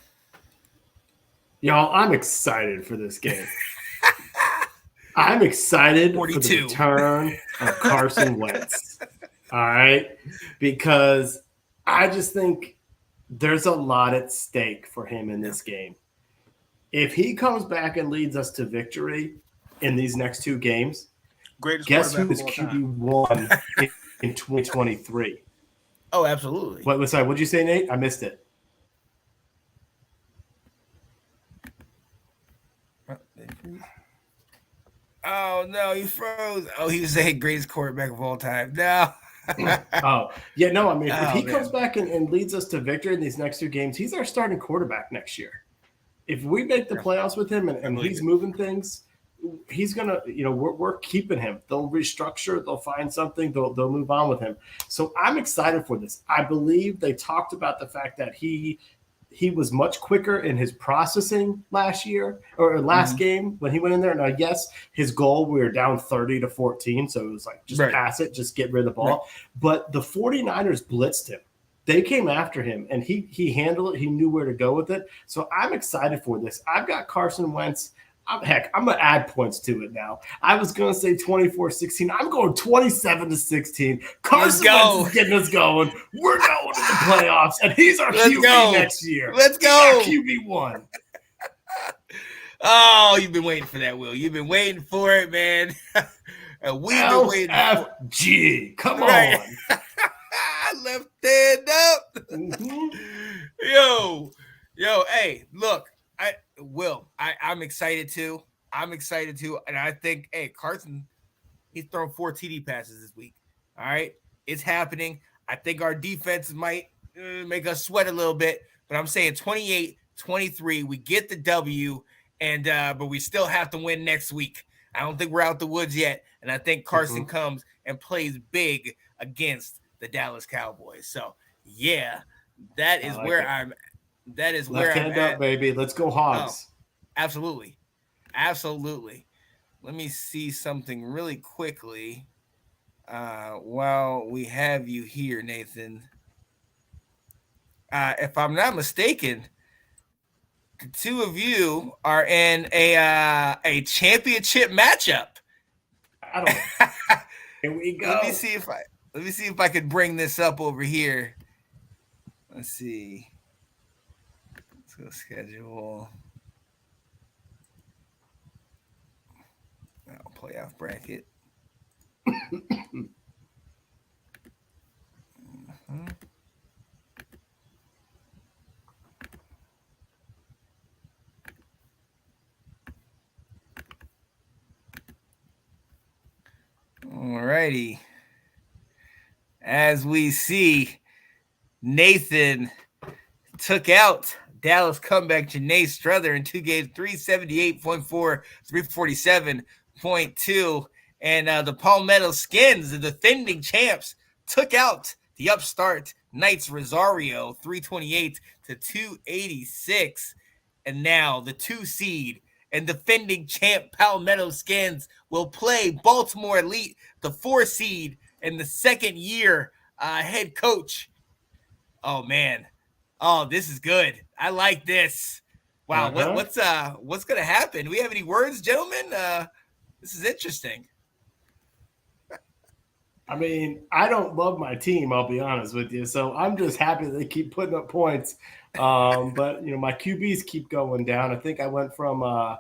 Y'all, I'm excited for this game. I'm excited for the 42. return of Carson Wentz. All right. Because I just think there's a lot at stake for him in this game. If he comes back and leads us to victory in these next two games, Greatest guess who quarterback is of all time. QB1 in 2023? Oh, absolutely. Sorry, what'd you say, Nate? I missed it. Oh no, he froze. Oh, he was the greatest quarterback of all time. No. Oh, yeah, no, I mean, if he man. comes back and leads us to victory in these next two games, he's our starting quarterback next year. If we make the playoffs with him and he's moving things, he's gonna, we're keeping him. They'll restructure, they'll find something, they'll move on with him. So I'm excited for this. I believe they talked about the fact that he was much quicker in his processing last year or last game when he went in there. Now, yes, his goal, we were down 30-14. So it was like, just pass it, just get rid of the ball. Right. But the 49ers blitzed him. They came after him and he handled it. He knew where to go with it. So I'm excited for this. I've got Carson Wentz. I'm going to add points to it now. I was going to say 24-16. I'm going 27-16. Carson Wentz is getting us going. We're going to the playoffs, and he's our QB next year. Let's go. QB1. Oh, you've been waiting for that, Will. You've been waiting for it, man. We've been waiting for it. LFG. Come on. Left hand up. Yo, hey, look. I'm excited too. And I think, Carson, he's thrown 4 TD passes this week. All right. It's happening. I think our defense might make us sweat a little bit, but I'm saying 28-23. We get the W, and but we still have to win next week. I don't think we're out the woods yet. And I think Carson comes and plays big against the Dallas Cowboys. So yeah, that is where I'm. That is where I'm at. Left hand up, baby. Let's go Hogs. Oh, absolutely. Let me see something really quickly while we have you here, Nathan. If I'm not mistaken, the two of you are in a championship matchup. I don't. Here we go. Let me see if I could bring this up over here. Let's see. Let's go schedule. Playoff bracket. Alrighty. As we see, Nathan took out Dallas comeback Janae Struther in 2 games, 378.4, 347.2. And the Palmetto Skins, the defending champs, took out the upstart Knights Rosario, 328-286. And now the 2 seed and defending champ Palmetto Skins will play Baltimore Elite, the 4 seed and the second year head coach. Oh, man. Oh, this is good. I like this. Wow, what's going to happen? Do we have any words, gentlemen? This is interesting. I mean, I don't love my team, I'll be honest with you. So I'm just happy that they keep putting up points. But, my QBs keep going down. I think I went from I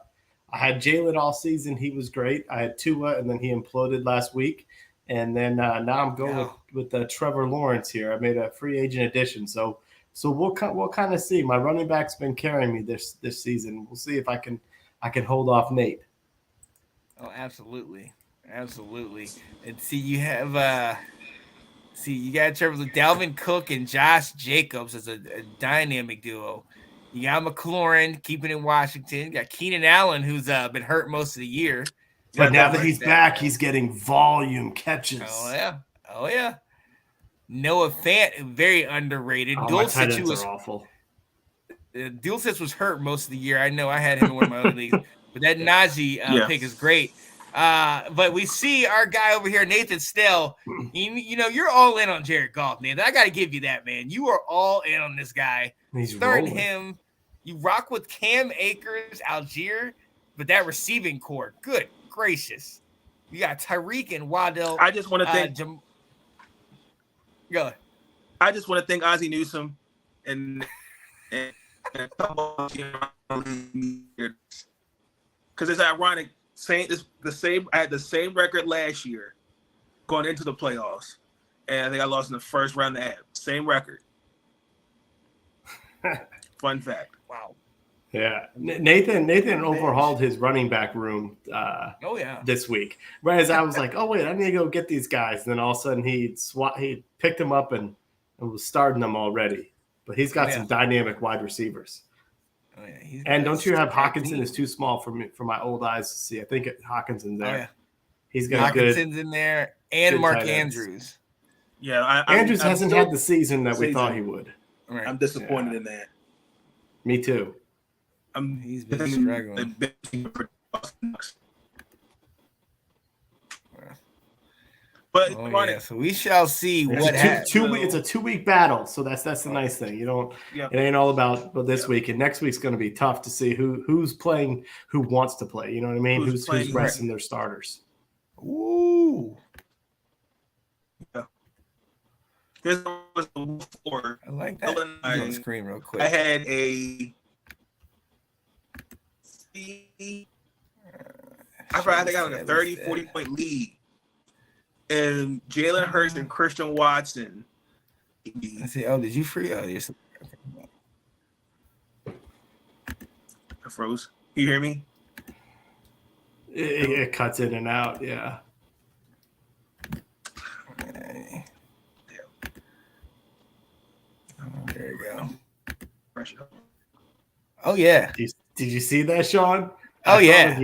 had Jalen all season. He was great. I had Tua, and then he imploded last week. And then now I'm going with Trevor Lawrence here. I made a free agent addition. So we'll kind of see. My running back's been carrying me this season. We'll see if I can hold off Nate. Oh, absolutely. Absolutely. And see, you have you got Trevor Dalvin Cook and Josh Jacobs as a dynamic duo. You got McLaurin keeping in Washington. You got Keenan Allen, who's been hurt most of the year. But now that he's back, he's getting volume catches. Oh yeah. Noah Fant, very underrated. My tight ends are awful. Dulcich was hurt most of the year. I know I had him in one of my other leagues. But that Najee pick is great. But we see our guy over here, Nathan Snell. You know, you're all in on Jared Goff, man. I got to give you that, man. You are all in on this guy. He's starting rolling. him. You rock with Cam Akers, Algier, but that receiving core, good gracious. You got Tyreek and Waddell. I just want to thank. Go. I just want to thank Ozzie Newsome and because it's ironic. I had the same record last year going into the playoffs, and I think I lost in the first round of that. Same record. Fun fact. Wow. Yeah, Nathan overhauled his running back room. This week. Whereas I was like, oh wait, I need to go get these guys, and then all of a sudden he picked them up and was starting them already. But he's got some dynamic wide receivers. Oh, yeah. And don't you have Hawkinson is too small for my old eyes to see. I think Hawkinson's there. Oh, yeah. He's got Hawkinson's in there and Mark Andrews. Yeah, Andrews hasn't had the season that we thought he would. Right. I'm disappointed in that. Me too. He's been struggling. But so we shall see what happens. It's a 2-week battle, so that's the nice thing. You don't. Yep. It ain't all about this week, and next week's going to be tough to see who's playing, who wants to play. You know what I mean? Who's resting their starters. Ooh. Yeah. This was before. I like that. I'm on the screen real quick. I had a. I think I had a 30, 40-point lead. And Jalen Hurts and Christian Watson. I say, did you free? I froze. You hear me? It cuts in and out. Yeah. Okay. There you go. Oh yeah. Did you see that, Sean? Oh yeah.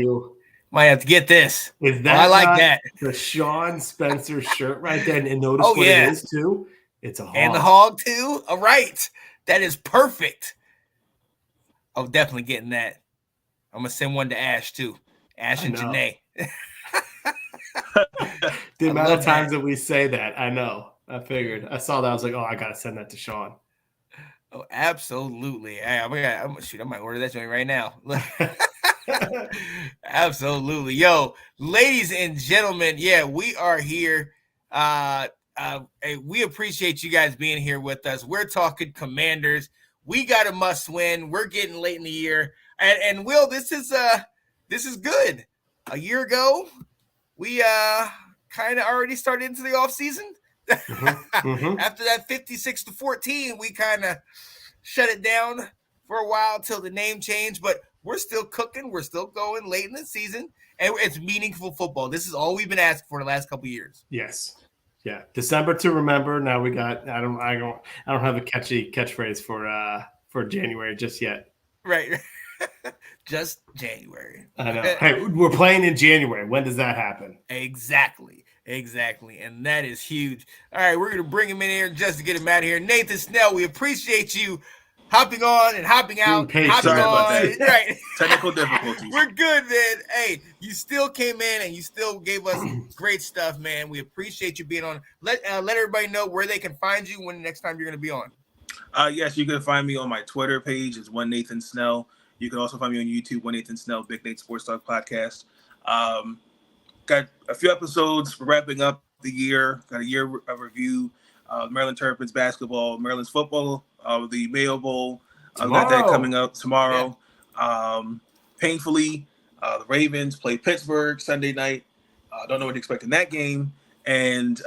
Might have to get this. Is that I like that. The Sean Spencer shirt right there? And notice what it is too. It's a hog. And the hog too. All right. That is perfect. I'm definitely getting that. I'm gonna send one to Ash too. Ash and Janae. The amount of times that we say that, I know. I figured. I saw that. I was like, I gotta send that to Sean. Oh, absolutely. Hey, I might order that joint right now. Absolutely. Yo, ladies and gentlemen, we are here. We appreciate you guys being here with us. We're talking Commanders. We got a must win. We're getting late in the year. And Will, this is good. A year ago, we kind of already started into the offseason. Mm-hmm. After that 56-14, we kind of shut it down for a while till the name change, but we're still cooking. We're still going late in the season, and it's meaningful football. This is all we've been asking for the last couple of years. Yes. Yeah. December to remember. Now we got, I don't have a catchy catchphrase for January just yet. Right. Just January. I know. Hey, we're playing in January. When does that happen? Exactly. And that is huge. All right, we're going to bring him in here just to get him out of here. Nathan Snell, we appreciate you hopping on and hopping out. Sorry about that. Right. Technical difficulties. We're good, man. Hey, you still came in and you still gave us great stuff, man. We appreciate you being on. Let everybody know where they can find you when the next time you're going to be on. Yes, you can find me on my Twitter page. It's One Nathan Snell. You can also find me on YouTube, One Nathan Snell, Big Nate Sports Talk Podcast. Got a few episodes wrapping up the year. Got a year of review. Maryland Terrapins basketball, Maryland's football, the Mayo Bowl. Got that coming up tomorrow. Yeah. Painfully, the Ravens play Pittsburgh Sunday night. Don't know what to expect in that game. And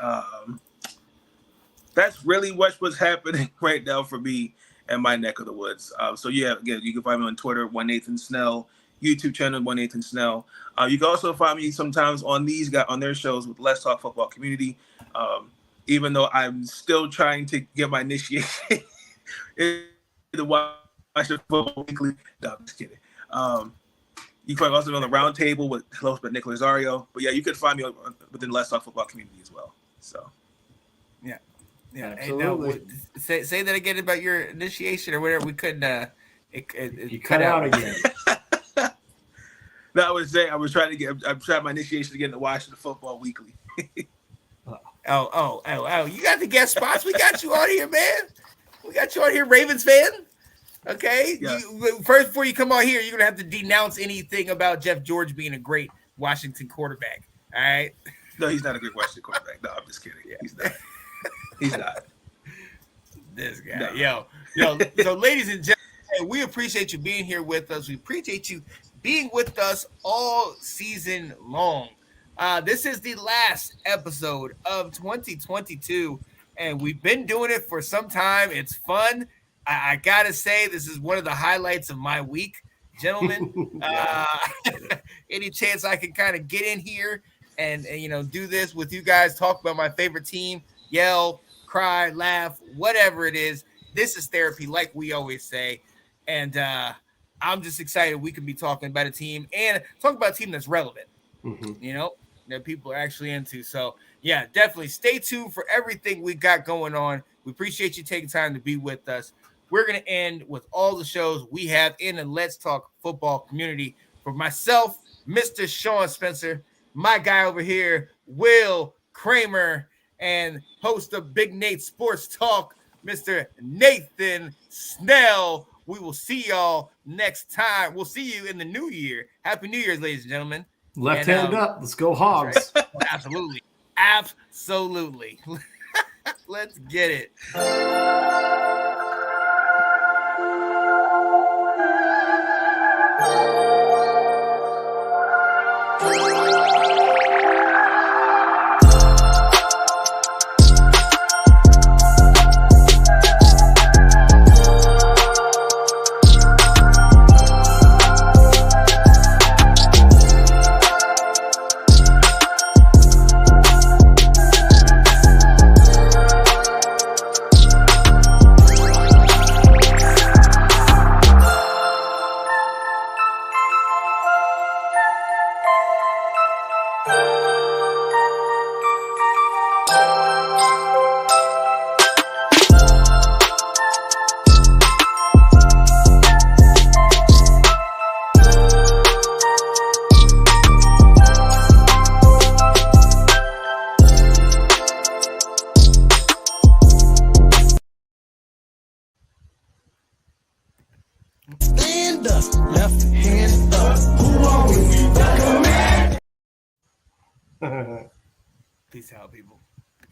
that's really what's happening right now for me and my neck of the woods. Again, you can find me on Twitter, One Nathan Snell. YouTube channel, One Nathan Snell. You can also find me sometimes on these guys on their shows with Let's Talk Football Community. Even though I'm still trying to get my initiation in the Watch Football Weekly. No, I'm just kidding. You can find me also on the Round Table with host Nick Lazario. But yeah, you can find me within Let's Talk Football Community as well. So. Yeah. Absolutely. Hey, say that again about your initiation or whatever. We couldn't. You cut out again. No, I was saying I was trying to get. I'm trying my initiation to get into watching the football weekly. Oh! You got the guest spots. We got you on here, man. We got you on here, Ravens fan. Okay. Yeah. First, before you come on here, you're gonna have to denounce anything about Jeff George being a great Washington quarterback. All right. No, he's not a good Washington quarterback. No, I'm just kidding. Yeah. He's not. He's not. This guy. No. Yo. So, ladies and gentlemen, we appreciate you being here with us. We appreciate you being with us all season long. This is the last episode of 2022, and we've been doing it for some time. It's fun. I gotta say, this is one of the highlights of my week, gentlemen. Any chance I can kind of get in here and do this with you guys, talk about my favorite team, yell, cry, laugh, whatever it is. This is therapy, like we always say. And I'm just excited we can be talking about a team and talk about a team that's relevant, that people are actually into. So, yeah, definitely stay tuned for everything we got going on. We appreciate you taking time to be with us. We're going to end with all the shows we have in the Let's Talk Football community. For myself, Mr. Sean Spencer, my guy over here, Will Kramer, and host of Big Nate Sports Talk, Mr. Nathan Snell. We will see y'all next time. We'll see you in the new year. Happy New Year's, ladies and gentlemen. Left hand up. Let's go Hogs. Right. Absolutely. Absolutely. Let's get it. Stand up, left hand up. Who are we? Peace out, people.